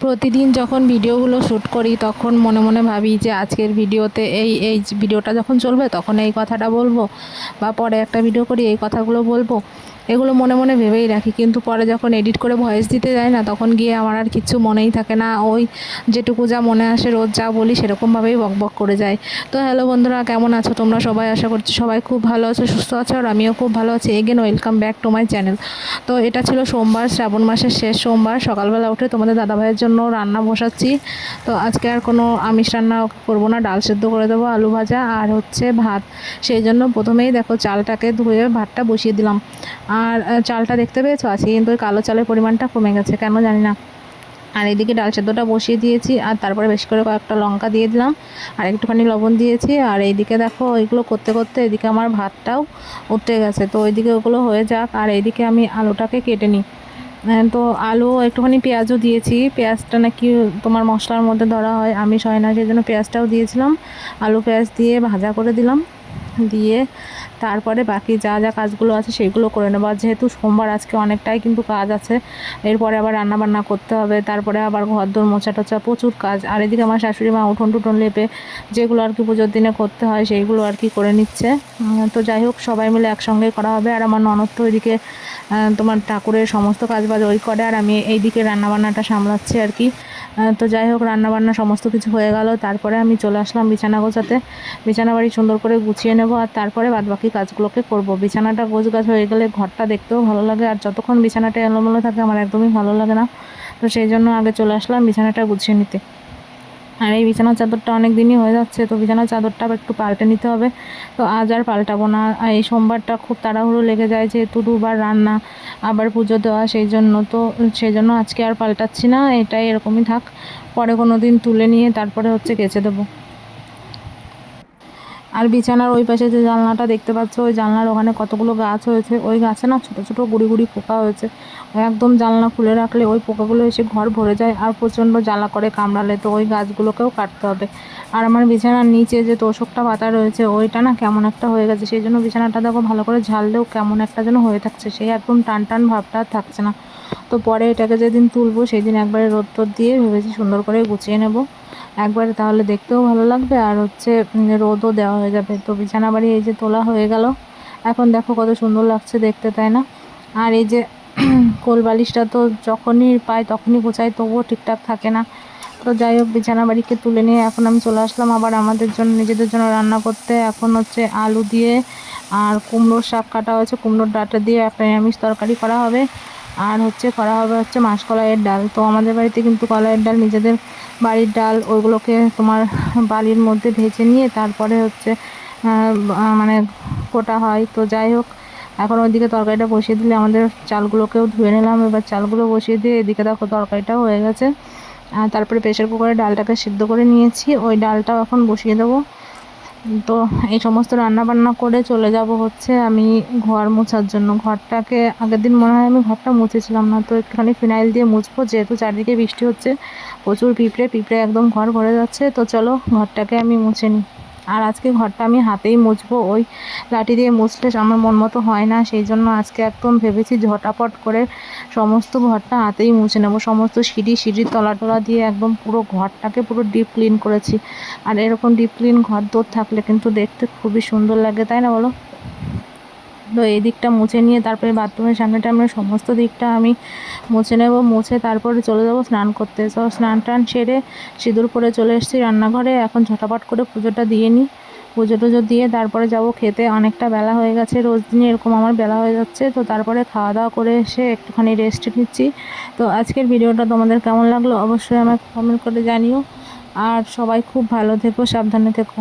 প্রতিদিন যখন ভিডিওগুলো শ্যুট করি তখন মনে মনে ভাবি যে আজকের ভিডিওতে এই ভিডিওটা যখন চলবে তখন এই কথাটা বলবো, বা পরে একটা ভিডিও করি এই কথাগুলো বলবো। এগুলো মনে মনে ভেবেই রাখি, কিন্তু পরে যখন এডিট করে ভয়েস দিতে যাই না, তখন গিয়ে আমার আর কিচ্ছু মনেই থাকে না। ওই যেটুকু যা মনে আসে রোজ যা বলি সেরকমভাবেই বকবক করে যাই। তো হ্যালো বন্ধুরা, কেমন আছো তোমরা সবাই? আশা করছি সবাই খুব ভালো আছো, সুস্থ আছো, আর আমিও খুব ভালো আছি। Again welcome back to my channel. তো এটা ছিল সোমবার, শ্রাবণ মাসের শেষ সোমবার। সকালবেলা উঠে তোমাদের দাদাভাইয়ের জন্য রান্না বসাচ্ছি। তো আজকে আর কোনো আমিষ রান্না করবো না, ডাল সেদ্ধ করে দেবো, আলু ভাজা আর হচ্ছে ভাত। সেই জন্য প্রথমেই দেখো চালটাকে ধুয়ে ভাতটা বসিয়ে দিলাম। আর চালটা দেখতে পেয়েছো, আজকে কিন্তু ওই কালো চালের পরিমাণটা কমে গেছে, কেন জানি না। আর এদিকে ডাল সেদ্ধটা বসিয়ে দিয়েছি, আর তারপরে বেশি করে কয়েকটা লঙ্কা দিয়ে দিলাম, আর একটুখানি লবণ দিয়েছি। আর এইদিকে দেখো ওইগুলো করতে করতে এদিকে আমার ভাতটাও উঠে গেছে। তো ওইদিকে ওগুলো হয়ে যাক, আর এইদিকে আমি আলুটাকে কেটে নিই। তো আলু একটুখানি পেঁয়াজও দিয়েছি, পেঁয়াজটা নাকি তোমার মশলার মধ্যে ধরা হয়, আমিষ হয় না, সেই জন্য পেঁয়াজটাও দিয়েছিলাম। আলু পেঁয়াজ দিয়ে ভাজা করে দিলাম, দিয়ে তারপরে বাকি যা যা কাজগুলো আছে সেইগুলো করে নেবো। আর যেহেতু সোমবার আজকে অনেকটাই কিন্তু কাজ আছে, এরপরে আবার রান্না বান্না করতে হবে, তারপরে আবার ঘর দোর মোছা টোছা প্রচুর কাজ। আর এদিকে আমার শাশুড়ি মা উঠোন টুটন লেপে যেগুলো আর কি পুজোর দিনে করতে হয় সেইগুলো আর কি করে নিচ্ছে। তো যাই হোক, সবাই মিলে একসঙ্গে করা হবে। আর আমার ননদ তো ওইদিকে তোমার ঠাকুরের সমস্ত কাজ বাজ ওই করে, আর আমি এইদিকে রান্নাবান্নাটা সামলাচ্ছি আর কি। তো যাই হোক, রান্নাবান্না সমস্ত কিছু হয়ে গেল, তারপরে আমি চলে আসলাম বিছানা গোছাতে। বিছানা বাড়ি সুন্দর করে গুছিয়ে নেব, আর তারপরে বাদবাকি কাজগুলোকে করব। বিছানাটা গোছগাছ হয়ে গেলে ঘরটা দেখতেও ভালো লাগে, আর যতক্ষণ বিছানাটা এলোমেলো থাকে আমার একদমই ভালো লাগে না। তো সেই জন্য আগে চলে আসলাম বিছানাটা গুছিয়ে নিতে। আর এই বিছানার চাদরটা অনেক দিনই হয়ে যাচ্ছে, তো বিছানার চাদরটা আবার একটু পাল্টে নিতে হবে। তো আজ আর পাল্টাবো না। আর এই সোমবারটা খুব তাড়াহুড়ো লেগে যায়, যেহেতু দুবার রান্না আবার পুজো দেওয়া, সেই জন্য আজকে আর পাল্টাচ্ছি না, এটাই এরকমই থাক। পরে কোনো দিন তুলে নিয়ে তারপরে হচ্ছে কেচে দেবো। আর বিছানার ওই পাশে যে জানলাটা দেখতে পাচ্ছ, ওই জানলার ওখানে কতগুলো গাছ হয়েছে, ওই গাছে না ছোটো ছোটো গুড়ি গুড়ি পোকা হয়েছে। একদম জানলা খুলে রাখলে ওই পোকাগুলো এসে ঘর ভরে যায়, আর প্রচণ্ড জ্বালা করে কামড়ালে। তো ওই গাছগুলোকেও কাটতে হবে। আর আমার বিছানার নিচে যে তোষকটা পাতা রয়েছে ওইটা না কেমন একটা হয়ে গেছে, সেই জন্য বিছানাটা দেখো ভালো করে ঝাড়লেও কেমন একটা যেন হয়ে থাকছে, সেই একদম টান টান ভাবটা আর থাকছে না। তো পরে এটাকে যেদিন তুলবো সেই দিন একবারে রোদ টোদ দিয়ে ভেবেছি সুন্দর করে গুছিয়ে নেব একবারে, তাহলে দেখতেও ভালো লাগবে, আর হচ্ছে রোদও দেওয়া হয়ে যাবে। তো বিছানা বাড়ি এই যে তোলা হয়ে গেল, এখন দেখো কত সুন্দর লাগছে দেখতে, তাই না? আর এই যে কোল বালিশটা তো যখনই পাই তখনই গোছাই, তবুও ঠিকঠাক থাকে না। তো যাই হোক, বিছানা বাড়িকে তুলে নিয়ে এখন আমি চলে আসলাম আবার আমাদের জন্য, নিজেদের জন্য রান্না করতে। এখন হচ্ছে আলু দিয়ে আর কুমড়োর শাক কাটা হয়েছে, কুমড়োর ডাঁটা দিয়ে একটা নিরামিষ তরকারি করা হবে। আর হচ্ছে করা হবে হচ্ছে মাসকলাইয়ের ডাল। তো আমাদের বাড়িতে কিন্তু কলাইয়ের ডাল নিজেদের বাড়ির ডাল, ওইগুলোকে তোমার বালির মধ্যে ভেজে নিয়ে তারপরে হচ্ছে মানে কোটা হয়। তো যাই হোক, এখন ওইদিকে তরকারিটা বসিয়ে দিলে, আমাদের চালগুলোকেও ধুয়ে নিলাম, এবার চালগুলো বসিয়ে দিয়ে এদিকে দেখো তরকারিটাও হয়ে গেছে। আর তারপরে প্রেসার কুকারে ডালটাকে সিদ্ধ করে নিয়েছি, ওই ডালটাও এখন বসিয়ে দেবো। তো এই সমস্ত রান্না বান্না করে চলে যাব হচ্ছে আমি ঘর মোছার জন্য। ঘরটাকে আগের দিন মনে হয় আমি ঘরটা মুছেছিলাম না, তো একটুখানি ফিনাইল দিয়ে মুছবো, যেহেতু চারদিকে বৃষ্টি হচ্ছে, প্রচুর পিঁপড়ে পিঁপড়ে একদম ঘর ভরে যাচ্ছে। তো চলো ঘরটাকে আমি মুছে নিই। আর আজকে ঘরটা আমি হাতেই মুছবো, ওই লাঠি দিয়ে মুছলে আমার মন মতো হয় না, সেই জন্য আজকে একদম ভেবেছি ঝটাপট করে সমস্ত ঘরটা হাতেই মুছে নেবো। সমস্ত সিঁড়ির তলা টলা দিয়ে একদম পুরো ঘরটাকে পুরো ডিপ ক্লিন করেছি। আর এরকম ডিপ ক্লিন ঘর দোর থাকলে কিন্তু দেখতে খুবই সুন্দর লাগে, তাই না বলো? তো এই দিকটা মুছে নিয়ে তারপরে বাথরুমের সামনেটা আমরা সমস্ত দিকটা আমি মুছে নেব। মুছে তারপরে চলে যাব স্নান করতে। তো স্নান টান সেরে সিঁদুর পরে চলে এসেছি রান্নাঘরে। এখন ঝটাপট করে পুজোটা দিয়ে নিই। পুজো টুজো দিয়ে তারপরে যাব খেতে, অনেকটা বেলা হয়ে গেছে, রোজ দিনই এরকম আমার বেলা হয়ে যাচ্ছে। তো তারপরে খাওয়া দাওয়া করে এসে একটুখানি রেস্ট নিচ্ছি। তো আজকের ভিডিওটা তোমাদের কেমন লাগলো অবশ্যই আমাকে কমেন্ট করে জানিও। আর সবাই খুব ভালো থেকো, সাবধানে থেকো।